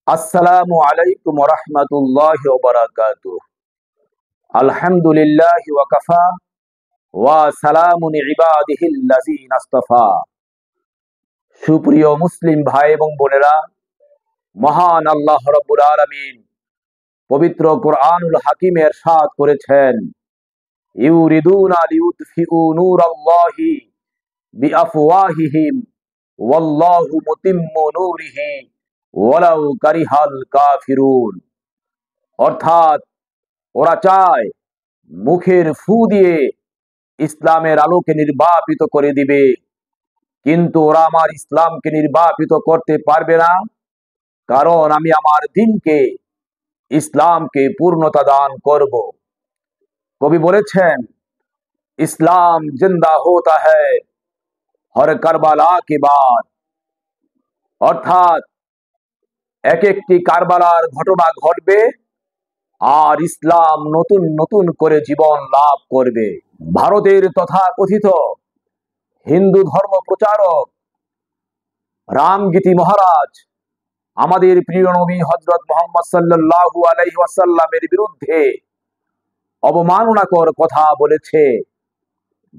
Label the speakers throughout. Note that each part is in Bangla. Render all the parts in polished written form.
Speaker 1: আসসালামু আলাইকুম ওয়া রাহমাতুল্লাহি ওয়া বারাকাতুহু। আলহামদুলিল্লাহি ওয়া কাফা ওয়া সালামুন ইবাদিহিল্লাযিনা ইসতাফা। সুপ্রিয় মুসলিম ভাই এবং বোনেরা, মহান আল্লাহ রাব্বুল আলামিন পবিত্র কোরআনুল হাকিমে ইরশাদ করেছেন, ইউরিদুনা লিইউতফিউ নূরাল্লাহি বিআফওয়াহিহিম ওয়াল্লাহু মুতিম্মু নূরিহি ওয়ালাউ কারিহাল কাফিরুন। অর্থাৎ ওরা চায় মুখের ফু দিয়ে ইসলামের আলোকে নির্বাপিত করে দিবে, কিন্তু ওরা আমার ইসলামকে নির্বাপিত করতে পারবে না, কারণ আমি আমার দ্বীনকে, ইসলামকে পূর্ণতা দান করব। কবি বলেছেন, ইসলাম জিন্দা হোতা হ্যায় হর কারবালা কে বাদ। অর্থাৎ এক একটি কারবালার ঘটনা ঘটবে আর ইসলাম নতুন নতুন করে জীবন লাভ করবে। ভারতের তথাকথিত হিন্দু ধর্ম প্রচারক রামগীতি মহারাজ আমাদের প্রিয় নবী হযরত মুহাম্মদ সাল্লাল্লাহু আলাইহি ওয়াসাল্লামের বিরুদ্ধে অবমাননাকর কথা বলেছে,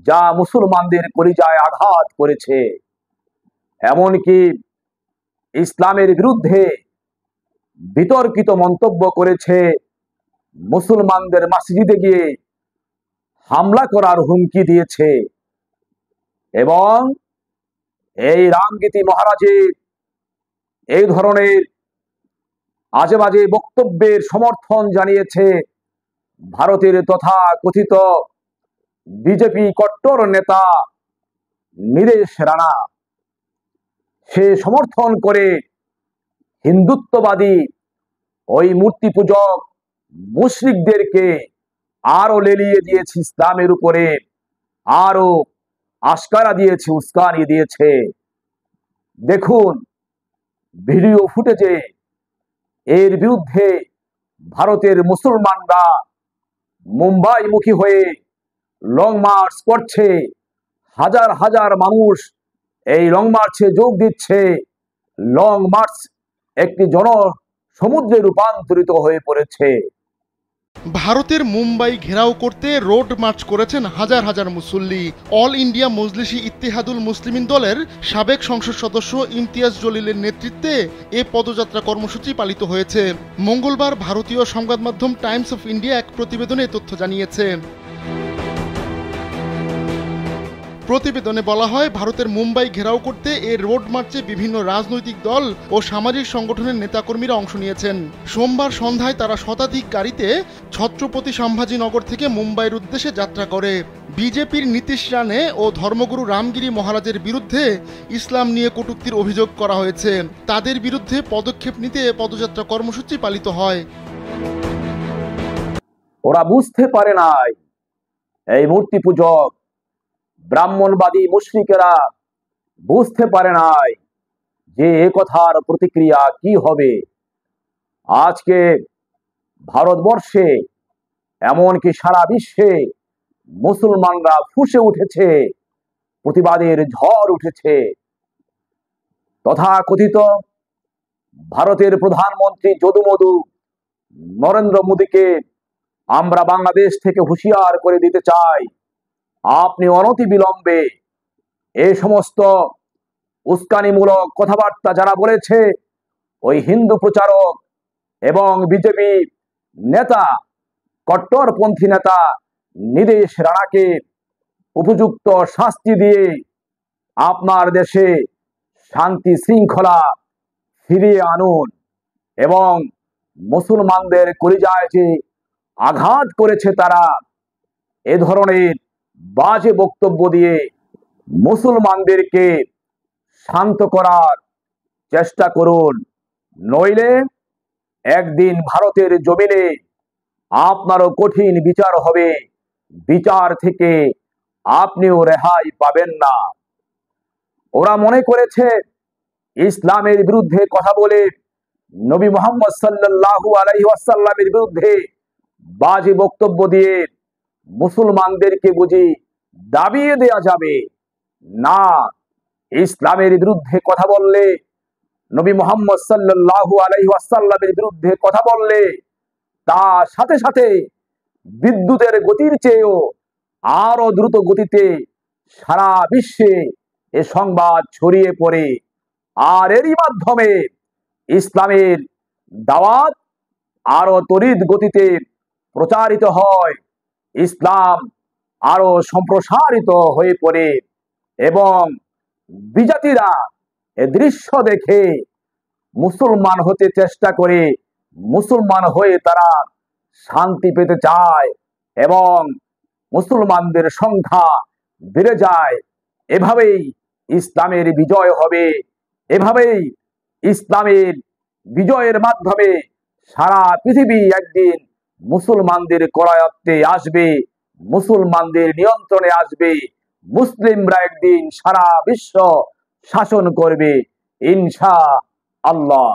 Speaker 1: যা মুসলমানদের কলিজায় আঘাত করেছে। এমনকি ইসলামের বিরুদ্ধে বিতর্কিত মন্তব্য করেছে, মুসলমানদের মসজিদে গিয়ে হামলা করার হুমকি দিয়েছে। এবং এই রামগীতি মহারাজের এই ধরনের আজে বাজে বক্তব্যের সমর্থন জানিয়েছে ভারতের তথাকথিত বিজেপি কট্টর নেতা নীরেশ রানা। সে সমর্থন করে হিন্দুত্ববাদী ওই মূর্তি পূজক মুশরিকদেরকে আরো লেলিয়ে দিয়েছে, ইসলামের উপরে আরো আশকারা দিয়েছে, উস্কানি দিয়েছে। দেখুন ভিডিও ফুটেজে এর বিরুদ্ধে ভারতের মুসলমানরা মুম্বাই মুখী হয়ে লং মার্চ করছে। হাজার হাজার মানুষ এই লং মার্চে যোগ দিচ্ছে। লং মার্চ একটি জনসমুদ্রে রূপান্তরিত হয়ে পড়েছে।
Speaker 2: ভারতের মুম্বাই ঘেরাও করতে রোড মার্চ করেছেন হাজার হাজার মুসল্লি। অল ইন্ডিয়া মজলিসি ইত্তেহাদুল মুসলিমিন দলের সাবেক সংসদ সদস্য ইমতিয়াজ জলিলের নেতৃত্বে এ পদযাত্রা কর্মসূচি পালিত হয়েছে। মঙ্গলবার ভারতীয় সংবাদ মাধ্যম টাইমস অফ ইন্ডিয়া এক প্রতিবেদনে তথ্য জানিয়েছে। প্রতিবেদনে বলা হয়, ভারতের মুম্বাই ঘেরাও করতে এর রোড মার্চে বিভিন্ন রাজনৈতিক দল ও সামাজিক সংগঠনের নেতাকর্মীরা অংশ নিয়েছেন। সোমবার সন্ধ্যায় তারা শতাধিক গাড়িতে ছত্রপতি সম্ভাজিনগর থেকে মুম্বাইয়ের উদ্দেশ্যে যাত্রা করে। বিজেপির নীতিশ রানে ও ধর্মগুরু রামগিরি মহারাজের বিরুদ্ধে ইসলাম নিয়ে কটূক্তির অভিযোগ করা হয়েছে। তাদের বিরুদ্ধে পদক্ষেপ নিতে পদযাত্রা কর্মসূচি পালিত হয়।
Speaker 1: ওরা বুঝতে পারে নাই, এই মূর্তি পূজক ব্রাহ্মণবাদী মুশরিকেরা বুঝতে পারে নাই যে এ কথার প্রতিক্রিয়া কি হবে। আজকে ভারতবর্ষে এমনকি সারা বিশ্বে মুসলমানরা ফুঁসে উঠেছে, প্রতিবাদের ঝড় উঠেছে। তথাকথিত ভারতের প্রধানমন্ত্রী যদুমধু নরেন্দ্র মোদীকে আমরা বাংলাদেশ থেকে হুঁশিয়ার করে দিতে চাই, আপনি অনতি বিলম্বে এই সমস্ত উস্কানিমূলক কথাবার্তা যারা বলেছে, ওই হিন্দু প্রচারক এবং বিজেপি নেতা, কট্টরপন্থী নেতা নীরেশ রানাকে উপযুক্ত শাস্তি দিয়ে আপনার দেশে শান্তি শৃঙ্খলা ফিরিয়ে আনুন। এবং মুসলমানদের কলিজায় যে আঘাত করেছে তারা, এ ধরনের বাজে বক্তব্য দিয়ে মুসলমানদেরকে শান্ত করার চেষ্টা করুন, নইলে একদিন ভারতের জমিনে আপনারও কঠিন বিচার হবে, বিচার থেকে আপনিও রেহাই পাবেন না। ওরা মনে করেছে ইসলামের বিরুদ্ধে কথা বলে নবী মুহাম্মদ সাল্লাল্লাহু আলাইহি ওয়াসাল্লামের বিরুদ্ধে বাজে বক্তব্য দিয়ে মুসলমানদেরকে বুঝি দাবিয়ে দেয়া যাবে। না, ইসলামের বিরুদ্ধে কথা বললে নবী মুহাম্মদ সাল্লাল্লাহু আলাইহি ওয়াসাল্লামের বিরুদ্ধে কথা বললে তার সাথে সাথে বিদ্যুতের গতির চেয়েও আরো দ্রুত গতিতে সারা বিশ্বে এ সংবাদ ছড়িয়ে পড়ে, আর এরই মাধ্যমে ইসলামের দাওয়াত আরো তড়িৎ গতিতে প্রচারিত হয়, ইসলাম আরো সম্প্রসারিত হয়ে পড়ে এবং বিজাতিরা এ দৃশ্য দেখে মুসলমান হতে চেষ্টা করে, মুসলমান হয়ে তারা শান্তি পেতে চায় এবং মুসলমানদের সংখ্যা বেড়ে যায়। এভাবেই ইসলামের বিজয় হবে, এভাবেই ইসলামের বিজয়ের মাধ্যমে সারা পৃথিবী একদিন মুসলমানদের করায়ত্তে আসবে, মুসলমানদের নিয়ন্ত্রণে আসবে, মুসলিমরা একদিন সারা বিশ্ব শাসন করবে ইনশাআল্লাহ।